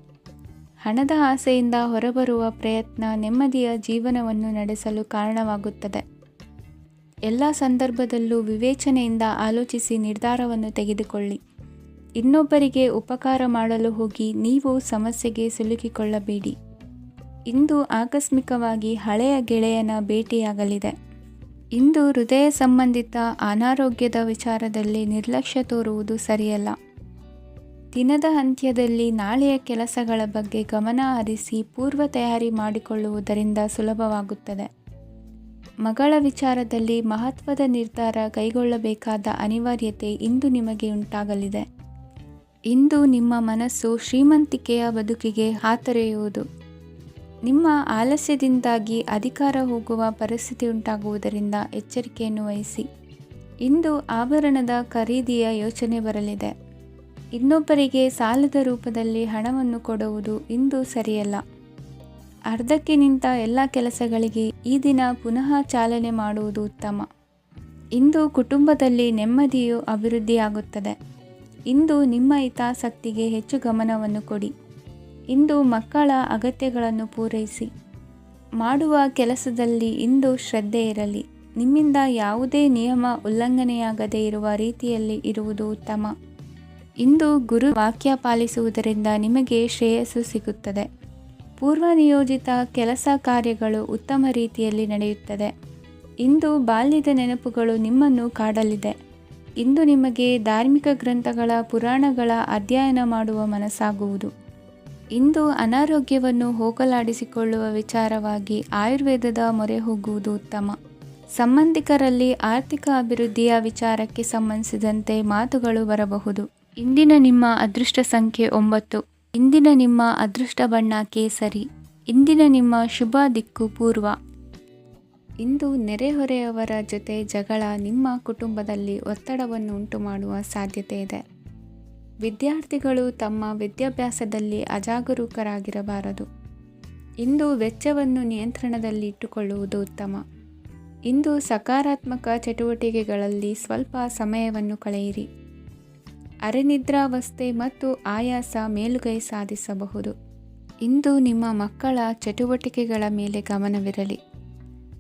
ಹಣದ ಆಸೆಯಿಂದ ಹೊರಬರುವ ಪ್ರಯತ್ನ ನೆಮ್ಮದಿಯ ಜೀವನವನ್ನು ನಡೆಸಲು ಕಾರಣವಾಗುತ್ತದೆ. ಎಲ್ಲ ಸಂದರ್ಭದಲ್ಲೂ ವಿವೇಚನೆಯಿಂದ ಆಲೋಚಿಸಿ ನಿರ್ಧಾರವನ್ನು ತೆಗೆದುಕೊಳ್ಳಿ. ಇನ್ನೊಬ್ಬರಿಗೆ ಉಪಕಾರ ಮಾಡಲು ಹೋಗಿ ನೀವು ಸಮಸ್ಯೆಗೆ ಸಿಲುಕಿಕೊಳ್ಳಬೇಡಿ. ಇಂದು ಆಕಸ್ಮಿಕವಾಗಿ ಹಳೆಯ ಗೆಳೆಯನ ಭೇಟಿಯಾಗಲಿದೆ. ಇಂದು ಹೃದಯ ಸಂಬಂಧಿತ ಅನಾರೋಗ್ಯದ ವಿಚಾರದಲ್ಲಿ ನಿರ್ಲಕ್ಷ್ಯ ತೋರುವುದು ಸರಿಯಲ್ಲ. ದಿನದ ಅಂತ್ಯದಲ್ಲಿ ನಾಳೆಯ ಕೆಲಸಗಳ ಬಗ್ಗೆ ಗಮನ ಹರಿಸಿ ಪೂರ್ವ ತಯಾರಿ ಮಾಡಿಕೊಳ್ಳುವುದರಿಂದ ಸುಲಭವಾಗುತ್ತದೆ. ಮಗಳ ವಿಚಾರದಲ್ಲಿ ಮಹತ್ವದ ನಿರ್ಧಾರ ಕೈಗೊಳ್ಳಬೇಕಾದ ಅನಿವಾರ್ಯತೆ ಇಂದು ನಿಮಗೆ ಉಂಟಾಗಲಿದೆ. ಇಂದು ನಿಮ್ಮ ಮನಸ್ಸು ಶ್ರೀಮಂತಿಕೆಯ ಬದುಕಿಗೆ ಹಾತೊರೆಯುವುದು. ನಿಮ್ಮ ಆಲಸ್ಯದಿಂದಾಗಿ ಅಧಿಕಾರ ಹೋಗುವ ಪರಿಸ್ಥಿತಿ ಉಂಟಾಗುವುದರಿಂದ ಎಚ್ಚರಿಕೆಯನ್ನು ವಹಿಸಿ. ಇಂದು ಆಭರಣದ ಖರೀದಿಯ ಯೋಚನೆ ಬರಲಿದೆ. ಇನ್ನೊಬ್ಬರಿಗೆ ಸಾಲದ ರೂಪದಲ್ಲಿ ಹಣವನ್ನು ಕೊಡುವುದು ಇಂದು ಸರಿಯಲ್ಲ. ಅರ್ಧಕ್ಕೆ ನಿಂತ ಎಲ್ಲ ಕೆಲಸಗಳಿಗೆ ಈ ದಿನ ಪುನಃ ಚಾಲನೆ ಮಾಡುವುದು ಉತ್ತಮ. ಇಂದು ಕುಟುಂಬದಲ್ಲಿ ನೆಮ್ಮದಿಯು ಅಭಿವೃದ್ಧಿಯಾಗುತ್ತದೆ. ಇಂದು ನಿಮ್ಮ ಹಿತಾಸಕ್ತಿಗೆ ಹೆಚ್ಚು ಗಮನವನ್ನು ಕೊಡಿ. ಇಂದು ಮಕ್ಕಳ ಅಗತ್ಯಗಳನ್ನು ಪೂರೈಸಿ. ಮಾಡುವ ಕೆಲಸದಲ್ಲಿ ಇಂದು ಶ್ರದ್ಧೆ ಇರಲಿ. ನಿಮ್ಮಿಂದ ಯಾವುದೇ ನಿಯಮ ಉಲ್ಲಂಘನೆಯಾಗದೇ ಇರುವ ರೀತಿಯಲ್ಲಿ ಇರುವುದು ಉತ್ತಮ. ಇಂದು ಗುರು ವಾಕ್ಯ ಪಾಲಿಸುವುದರಿಂದ ನಿಮಗೆ ಶ್ರೇಯಸ್ಸು ಸಿಗುತ್ತದೆ. ಪೂರ್ವ ನಿಯೋಜಿತ ಕೆಲಸ ಕಾರ್ಯಗಳು ಉತ್ತಮ ರೀತಿಯಲ್ಲಿ ನಡೆಯುತ್ತದೆ. ಇಂದು ಬಾಲ್ಯದ ನೆನಪುಗಳು ನಿಮ್ಮನ್ನು ಕಾಡಲಿದೆ. ಇಂದು ನಿಮಗೆ ಧಾರ್ಮಿಕ ಗ್ರಂಥಗಳ ಪುರಾಣಗಳ ಅಧ್ಯಯನ ಮಾಡುವ ಮನಸ್ಸಾಗುವುದು. ಇಂದು ಅನಾರೋಗ್ಯವನ್ನು ಹೋಗಲಾಡಿಸಿಕೊಳ್ಳುವ ವಿಚಾರವಾಗಿ ಆಯುರ್ವೇದದ ಮೊರೆ ಹೋಗುವುದು ಉತ್ತಮ. ಸಂಬಂಧಿಕರಲ್ಲಿ ಆರ್ಥಿಕ ಅಭಿವೃದ್ಧಿಯ ವಿಚಾರಕ್ಕೆ ಸಂಬಂಧಿಸಿದಂತೆ ಮಾತುಗಳು ಬರಬಹುದು. ಇಂದಿನ ನಿಮ್ಮ ಅದೃಷ್ಟ ಸಂಖ್ಯೆ 9. ಇಂದಿನ ನಿಮ್ಮ ಅದೃಷ್ಟ ಬಣ್ಣ ಕೇಸರಿ. ಇಂದಿನ ನಿಮ್ಮ ಶುಭ ದಿಕ್ಕು ಪೂರ್ವ. ಇಂದು ನೆರೆಹೊರೆಯವರ ಜೊತೆ ಜಗಳ ನಿಮ್ಮ ಕುಟುಂಬದಲ್ಲಿ ಒತ್ತಡವನ್ನು ಉಂಟುಮಾಡುವ ಸಾಧ್ಯತೆ ಇದೆ. ವಿದ್ಯಾರ್ಥಿಗಳು ತಮ್ಮ ವಿದ್ಯಾಭ್ಯಾಸದಲ್ಲಿ ಅಜಾಗರೂಕರಾಗಿರಬಾರದು. ಇಂದು ವೆಚ್ಚವನ್ನು ನಿಯಂತ್ರಣದಲ್ಲಿ ಇಟ್ಟುಕೊಳ್ಳುವುದು ಉತ್ತಮ. ಇಂದು ಸಕಾರಾತ್ಮಕ ಚಟುವಟಿಕೆಗಳಲ್ಲಿ ಸ್ವಲ್ಪ ಸಮಯವನ್ನು ಕಳೆಯಿರಿ. ಅರೆನಿದ್ರಾವಸ್ಥೆ ಮತ್ತು ಆಯಾಸ ಮೇಲುಗೈ ಸಾಧಿಸಬಹುದು. ಇಂದು ನಿಮ್ಮ ಮಕ್ಕಳ ಚಟುವಟಿಕೆಗಳ ಮೇಲೆ ಗಮನವಿರಲಿ.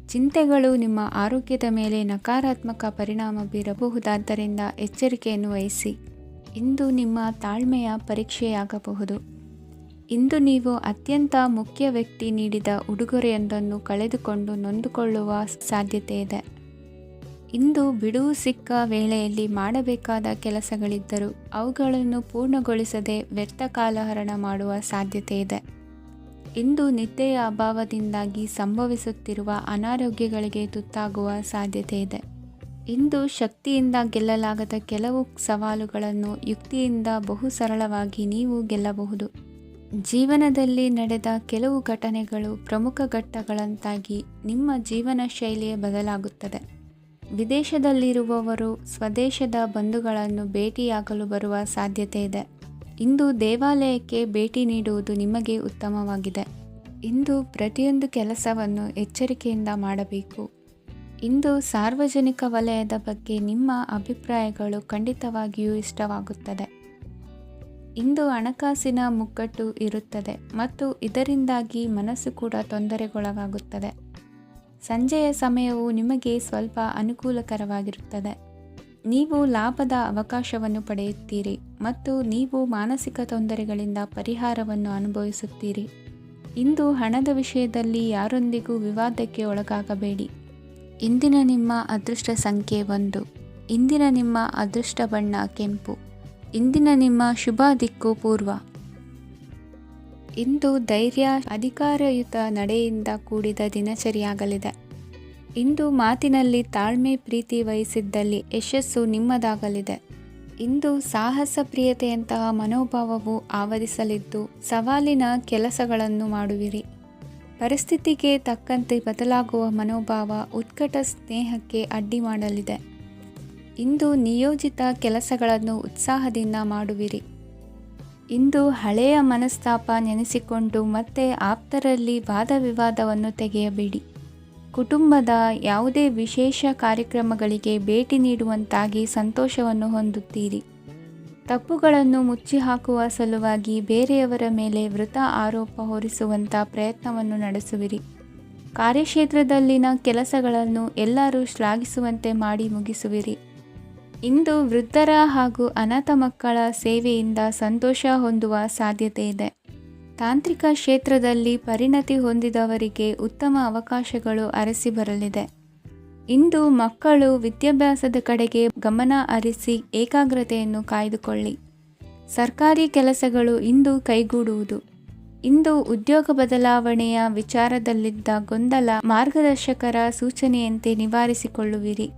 ಚಿಂತೆಗಳು ನಿಮ್ಮ ಆರೋಗ್ಯದ ಮೇಲೆ ನಕಾರಾತ್ಮಕ ಪರಿಣಾಮ ಬೀರಬಹುದಾದ್ದರಿಂದ ಎಚ್ಚರಿಕೆಯನ್ನು ವಹಿಸಿ. ಇಂದು ನಿಮ್ಮ ತಾಳ್ಮೆಯ ಪರೀಕ್ಷೆಯಾಗಬಹುದು. ಇಂದು ನೀವು ಅತ್ಯಂತ ಮುಖ್ಯ ವ್ಯಕ್ತಿ ನೀಡಿದ ಉಡುಗೊರೆಯೊಂದನ್ನು ಕಳೆದುಕೊಂಡು ನೊಂದುಕೊಳ್ಳುವ ಸಾಧ್ಯತೆ ಇದೆ. ಇಂದು ಬಿಡುವು ಸಿಕ್ಕ ವೇಳೆಯಲ್ಲಿ ಮಾಡಬೇಕಾದ ಕೆಲಸಗಳಿದ್ದರೂ ಅವುಗಳನ್ನು ಪೂರ್ಣಗೊಳಿಸದೆ ವ್ಯರ್ಥ ಕಾಲಹರಣ ಮಾಡುವ ಸಾಧ್ಯತೆ ಇದೆ. ಇಂದು ನಿದ್ದೆಯ ಅಭಾವದಿಂದಾಗಿ ಸಂಭವಿಸುತ್ತಿರುವ ಅನಾರೋಗ್ಯಗಳಿಗೆ ತುತ್ತಾಗುವ ಸಾಧ್ಯತೆ ಇದೆ. ಇಂದು ಶಕ್ತಿಯಿಂದ ಗೆಲ್ಲಲಾಗದ ಕೆಲವು ಸವಾಲುಗಳನ್ನು ಯುಕ್ತಿಯಿಂದ ಬಹು ಸರಳವಾಗಿ ನೀವು ಗೆಲ್ಲಬಹುದು. ಜೀವನದಲ್ಲಿ ನಡೆದ ಕೆಲವು ಘಟನೆಗಳು ಪ್ರಮುಖ ಘಟ್ಟಗಳಂತಾಗಿ ನಿಮ್ಮ ಜೀವನ ಶೈಲಿಯೇ ಬದಲಾಗುತ್ತದೆ. ವಿದೇಶದಲ್ಲಿರುವವರು ಸ್ವದೇಶದ ಬಂಧುಗಳನ್ನು ಭೇಟಿಯಾಗಲು ಬರುವ ಸಾಧ್ಯತೆ ಇದೆ. ಇಂದು ದೇವಾಲಯಕ್ಕೆ ಭೇಟಿ ನೀಡುವುದು ನಿಮಗೆ ಉತ್ತಮವಾಗಿದೆ. ಇಂದು ಪ್ರತಿಯೊಂದು ಕೆಲಸವನ್ನು ಎಚ್ಚರಿಕೆಯಿಂದ ಮಾಡಬೇಕು. ಇಂದು ಸಾರ್ವಜನಿಕ ವಲಯದ ಬಗ್ಗೆ ನಿಮ್ಮ ಅಭಿಪ್ರಾಯಗಳು ಖಂಡಿತವಾಗಿಯೂ ಇಷ್ಟವಾಗುತ್ತದೆ. ಇಂದು ಹಣಕಾಸಿನ ಮುಗ್ಗಟ್ಟು ಇರುತ್ತದೆ ಮತ್ತು ಇದರಿಂದಾಗಿ ಮನಸ್ಸು ಕೂಡ ತೊಂದರೆಗೊಳಗಾಗುತ್ತದೆ. ಸಂಜೆಯ ಸಮಯವು ನಿಮಗೆ ಸ್ವಲ್ಪ ಅನುಕೂಲಕರವಾಗಿರುತ್ತದೆ. ನೀವು ಲಾಭದ ಅವಕಾಶವನ್ನು ಪಡೆಯುತ್ತೀರಿ ಮತ್ತು ನೀವು ಮಾನಸಿಕ ತೊಂದರೆಗಳಿಂದ ಪರಿಹಾರವನ್ನು ಅನುಭವಿಸುತ್ತೀರಿ. ಇಂದು ಹಣದ ವಿಷಯದಲ್ಲಿ ಯಾರೊಂದಿಗೂ ವಿವಾದಕ್ಕೆ ಒಳಗಾಗಬೇಡಿ. ಇಂದಿನ ನಿಮ್ಮ ಅದೃಷ್ಟ ಸಂಖ್ಯೆ 1. ಇಂದಿನ ನಿಮ್ಮ ಅದೃಷ್ಟ ಬಣ್ಣ ಕೆಂಪು. ಇಂದಿನ ನಿಮ್ಮ ಶುಭ ದಿಕ್ಕು ಪೂರ್ವ. ಇಂದು ಧೈರ್ಯ, ಅಧಿಕಾರಯುತ ನಡೆಯಿಂದ ಕೂಡಿದ ದಿನಚರಿಯಾಗಲಿದೆ. ಇಂದು ಮಾತಿನಲ್ಲಿ ತಾಳ್ಮೆ, ಪ್ರೀತಿ ವಹಿಸಿದ್ದಲ್ಲಿ ಯಶಸ್ಸು ನಿಮ್ಮದಾಗಲಿದೆ. ಇಂದು ಸಾಹಸ ಪ್ರಿಯತೆಯಂತಹ ಮನೋಭಾವವು ಆವರಿಸಲಿದ್ದು ಸವಾಲಿನ ಕೆಲಸಗಳನ್ನು ಮಾಡುವಿರಿ. ಪರಿಸ್ಥಿತಿಗೆ ತಕ್ಕಂತೆ ಬದಲಾಗುವ ಮನೋಭಾವ ಉತ್ಕಟ ಸ್ನೇಹಕ್ಕೆ ಅಡ್ಡಿ ಮಾಡಲಿದೆ. ಇಂದು ನಿಯೋಜಿತ ಕೆಲಸಗಳನ್ನು ಉತ್ಸಾಹದಿಂದ ಮಾಡುವಿರಿ. ಇಂದು ಹಳೆಯ ಮನಸ್ತಾಪ ನೆನೆಸಿಕೊಂಡು ಮತ್ತೆ ಆಪ್ತರಲ್ಲಿ ವಾದ ವಿವಾದವನ್ನು ತೆಗೆಯಬೇಡಿ. ಕುಟುಂಬದ ಯಾವುದೇ ವಿಶೇಷ ಕಾರ್ಯಕ್ರಮಗಳಿಗೆ ಭೇಟಿ ನೀಡುವಂತಾಗಿ ಸಂತೋಷವನ್ನು ಹೊಂದುತ್ತೀರಿ. ತಪ್ಪುಗಳನ್ನು ಮುಚ್ಚಿಹಾಕುವ ಸಲುವಾಗಿ ಬೇರೆಯವರ ಮೇಲೆ ವೃಥ ಆರೋಪ ಹೊರಿಸುವಂಥ ಪ್ರಯತ್ನವನ್ನು ನಡೆಸುವಿರಿ. ಕಾರ್ಯಕ್ಷೇತ್ರದಲ್ಲಿನ ಕೆಲಸಗಳನ್ನು ಎಲ್ಲರೂ ಶ್ಲಾಘಿಸುವಂತೆ ಮಾಡಿ ಮುಗಿಸುವಿರಿ. ಇಂದು ವೃದ್ಧರ ಹಾಗೂ ಅನಾಥ ಮಕ್ಕಳ ಸೇವೆಯಿಂದ ಸಂತೋಷ ಹೊಂದುವ ಸಾಧ್ಯತೆ ಇದೆ. ತಾಂತ್ರಿಕ ಕ್ಷೇತ್ರದಲ್ಲಿ ಪರಿಣತಿ ಹೊಂದಿದವರಿಗೆ ಉತ್ತಮ ಅವಕಾಶಗಳು ಅರಸಿ ಬರಲಿದೆ. ಇಂದು ಮಕ್ಕಳು ವಿದ್ಯಾಭ್ಯಾಸದ ಕಡೆಗೆ ಗಮನ ಹರಿಸಿ ಏಕಾಗ್ರತೆಯನ್ನು ಕಾಯ್ದುಕೊಳ್ಳಿ. ಸರ್ಕಾರಿ ಕೆಲಸಗಳು ಇಂದು ಕೈಗೂಡುವುದು. ಇಂದು ಉದ್ಯೋಗ ಬದಲಾವಣೆಯ ವಿಚಾರದಲ್ಲಿದ್ದ ಗೊಂದಲ ಮಾರ್ಗದರ್ಶಕರ ಸೂಚನೆಯಂತೆ ನಿವಾರಿಸಿಕೊಳ್ಳುವಿರಿ.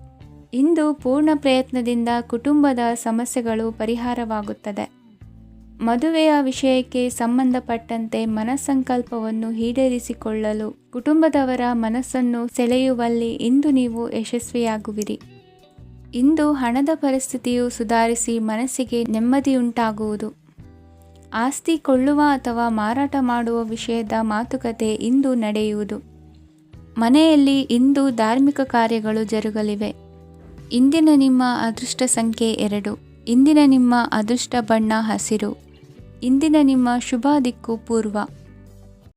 ಇಂದು ಪೂರ್ಣ ಪ್ರಯತ್ನದಿಂದ ಕುಟುಂಬದ ಸಮಸ್ಯೆಗಳು ಪರಿಹಾರವಾಗುತ್ತದೆ. ಮದುವೆಯ ವಿಷಯಕ್ಕೆ ಸಂಬಂಧಪಟ್ಟಂತೆ ಮನಸ್ಸಂಕಲ್ಪವನ್ನು ಈಡೇರಿಸಿಕೊಳ್ಳಲು ಕುಟುಂಬದವರ ಮನಸ್ಸನ್ನು ಸೆಳೆಯುವಲ್ಲಿ ಇಂದು ನೀವು ಯಶಸ್ವಿಯಾಗುವಿರಿ. ಇಂದು ಹಣದ ಪರಿಸ್ಥಿತಿಯು ಸುಧಾರಿಸಿ ಮನಸ್ಸಿಗೆ ನೆಮ್ಮದಿಯುಂಟಾಗುವುದು. ಆಸ್ತಿ ಕೊಳ್ಳುವ ಅಥವಾ ಮಾರಾಟ ಮಾಡುವ ವಿಷಯದ ಮಾತುಕತೆ ಇಂದು ನಡೆಯುವುದು. ಮನೆಯಲ್ಲಿ ಇಂದು ಧಾರ್ಮಿಕ ಕಾರ್ಯಗಳು ಜರುಗಲಿವೆ. ಇಂದಿನ ನಿಮ್ಮ ಅದೃಷ್ಟ ಸಂಖ್ಯೆ 2. ಇಂದಿನ ನಿಮ್ಮ ಅದೃಷ್ಟ ಬಣ್ಣ ಹಸಿರು. ಇಂದಿನ ನಿಮ್ಮ ಶುಭ ದಿಕ್ಕು ಪೂರ್ವ.